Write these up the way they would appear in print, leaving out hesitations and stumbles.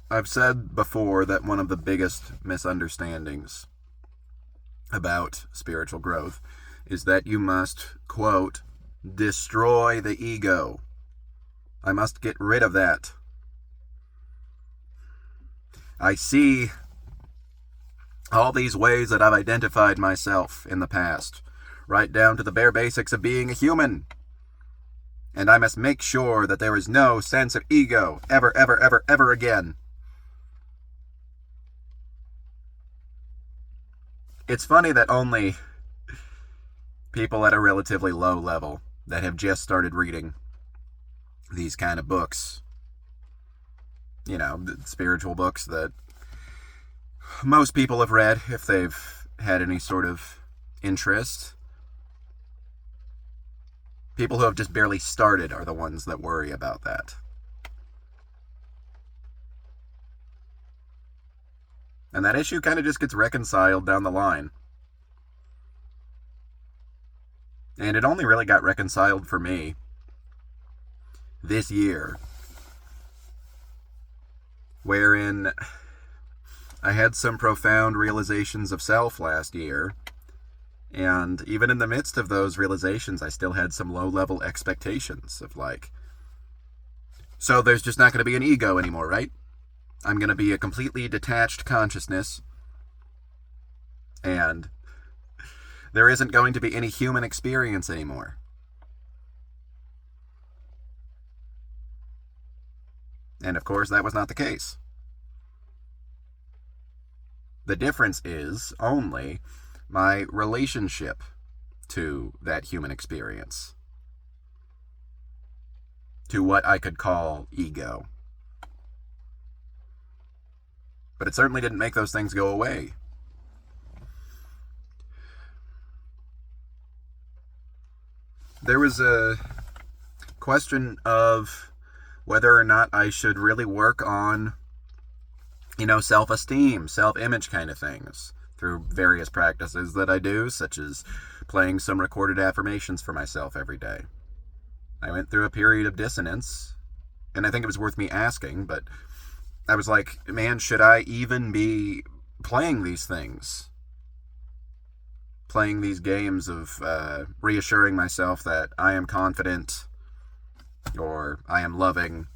I've said before that one of the biggest misunderstandings about spiritual growth is that you must, quote, destroy the ego. I must get rid of that. I see all these ways that I've identified myself in the past, right down to the bare basics of being a human. And I must make sure that there is no sense of ego ever, ever, ever, ever again. It's funny that only people at a relatively low level that have just started reading these kind of books, spiritual books that most people have read if they've had any sort of interest. People who have just barely started are the ones that worry about that. And that issue kind of just gets reconciled down the line. And it only really got reconciled for me this year, wherein I had some profound realizations of self last year, and even in the midst of those realizations, I still had some low-level expectations of so there's just not going to be an ego anymore, right? I'm going to be a completely detached consciousness, and there isn't going to be any human experience anymore. And of course, that was not the case. The difference is only my relationship to that human experience, to what I could call ego. But it certainly didn't make those things go away. There was a question of whether or not I should really work on, self-esteem, self-image kind of things through various practices that I do, such as playing some recorded affirmations for myself every day. I went through a period of dissonance, and I think it was worth me asking, but I was like, man, should I even be playing these things? Playing these games of reassuring myself that I am confident or I am loving.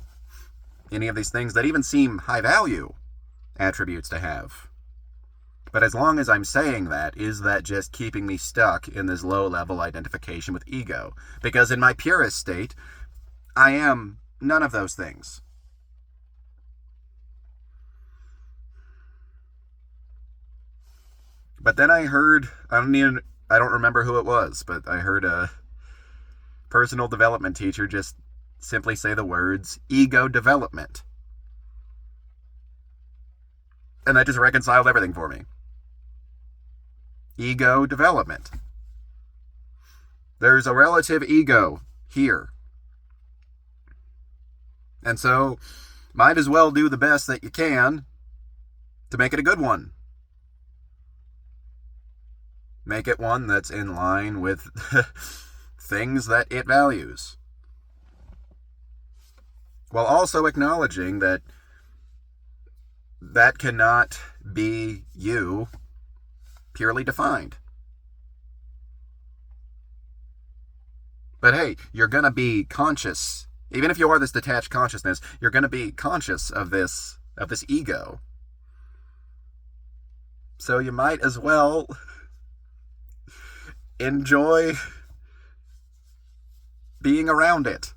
Any of these things that even seem high value attributes to have. But as long as I'm saying that, is that just keeping me stuck in this low-level identification with ego? Because in my purest state, I am none of those things. But then I heard, I don't remember who it was, but I heard a personal development teacher just simply say the words, ego development. And that just reconciled everything for me. Ego development. There's a relative ego here. And so, might as well do the best that you can to make it a good one. Make it one that's in line with things that it values. While also acknowledging that that cannot be you purely defined. But hey, you're going to be conscious. Even if you are this detached consciousness, you're going to be conscious of this ego. So you might as well enjoy being around it.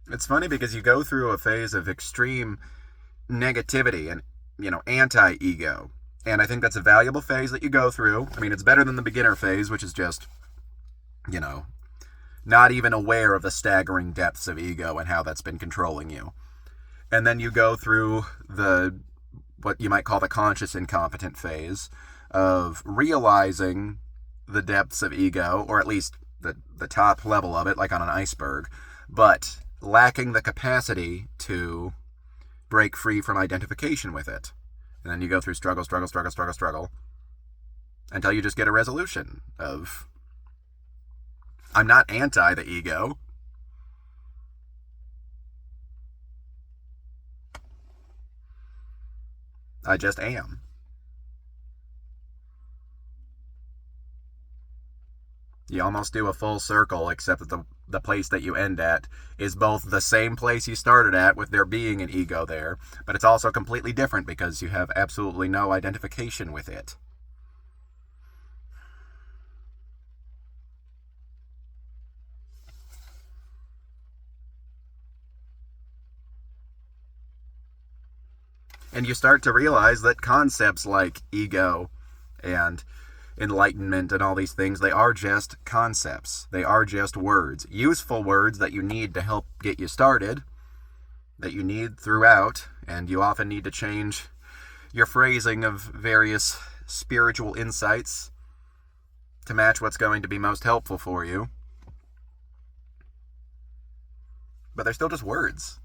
It's funny because you go through a phase of extreme negativity and, anti-ego. And I think that's a valuable phase that you go through. I mean, it's better than the beginner phase, which is just, not even aware of the staggering depths of ego and how that's been controlling you. And then you go through what you might call the conscious incompetent phase of realizing the depths of ego, or at least the top level of it, like on an iceberg, but lacking the capacity to break free from identification with it. And then you go through struggle. until you just get a resolution of, I'm not anti the ego. I just am. You almost do a full circle, except that the place that you end at is both the same place you started at with there being an ego there, but it's also completely different because you have absolutely no identification with it. And you start to realize that concepts like ego and enlightenment and all these things, they are just concepts. They are just words. Useful words that you need to help get you started, that you need throughout, and you often need to change your phrasing of various spiritual insights to match what's going to be most helpful for you. But they're still just words.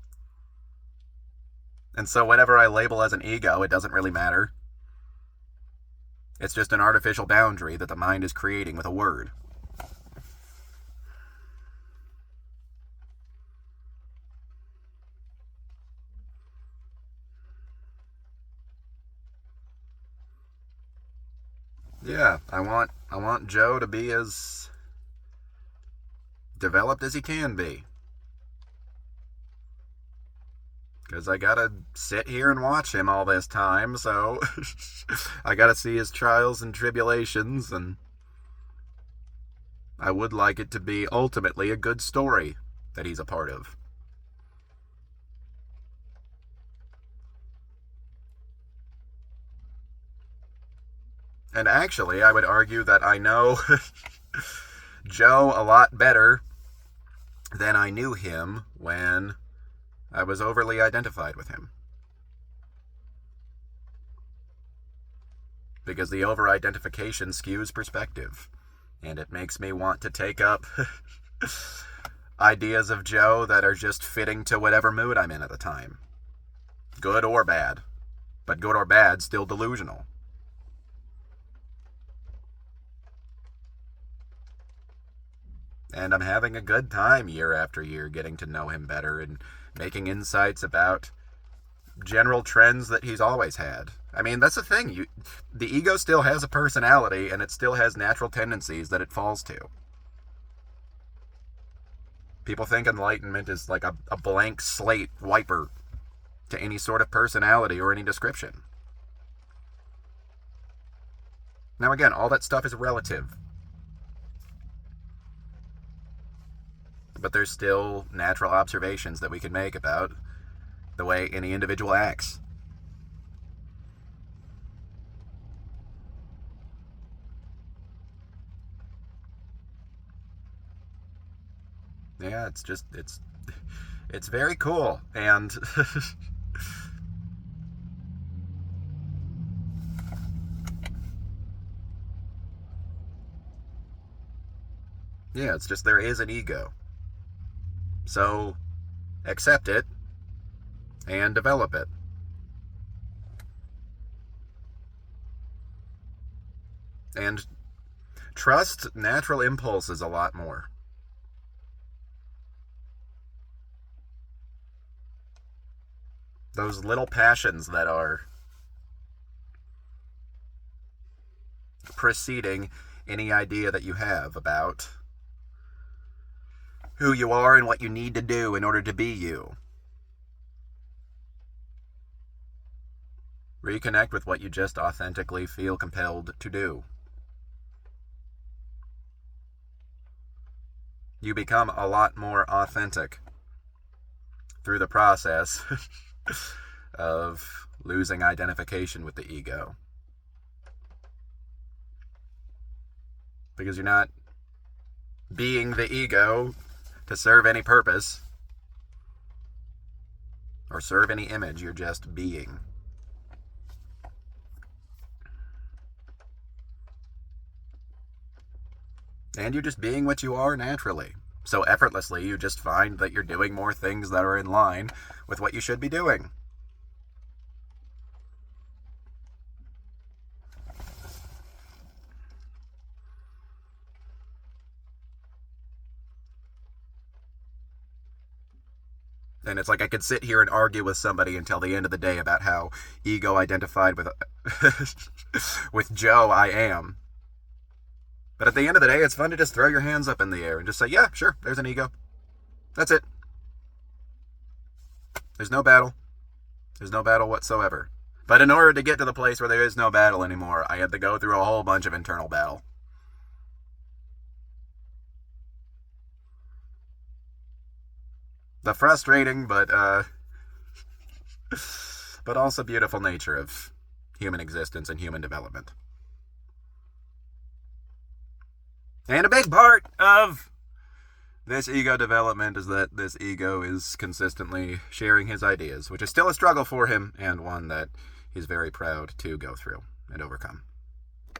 And so whatever I label as an ego, it doesn't really matter. It's just an artificial boundary that the mind is creating with a word. Yeah, I want Joe to be as developed as he can be. Because I gotta sit here and watch him all this time, so I gotta see his trials and tribulations, and I would like it to be ultimately a good story that he's a part of. And actually, I would argue that I know Joe a lot better than I knew him when I was overly identified with him. Because the over-identification skews perspective, and it makes me want to take up ideas of Joe that are just fitting to whatever mood I'm in at the time. Good or bad. But good or bad, still delusional. And I'm having a good time year after year getting to know him better and making insights about general trends that he's always had. I mean, that's the thing. The ego still has a personality, and it still has natural tendencies that it falls to. People think enlightenment is like a blank slate wiper to any sort of personality or any description. Now again, all that stuff is relative. But there's still natural observations that we can make about the way any individual acts. Yeah, it's very cool. And yeah, it's just there is an ego. So accept it and develop it. And trust natural impulses a lot more. Those little passions that are preceding any idea that you have about who you are and what you need to do in order to be you. Reconnect with what you just authentically feel compelled to do. You become a lot more authentic through the process of losing identification with the ego. Because you're not being the ego to serve any purpose or serve any image. You're just being. And you're just being what you are naturally. So effortlessly, you just find that you're doing more things that are in line with what you should be doing. And it's like I could sit here and argue with somebody until the end of the day about how ego identified with with Joe I am. But at the end of the day, it's fun to just throw your hands up in the air and just say, yeah, sure, there's an ego. That's it. There's no battle. There's no battle whatsoever. But in order to get to the place where there is no battle anymore, I had to go through a whole bunch of internal battle. The frustrating but also beautiful nature of human existence and human development. And a big part of this ego development is that this ego is consistently sharing his ideas, which is still a struggle for him, and one that he's very proud to go through and overcome.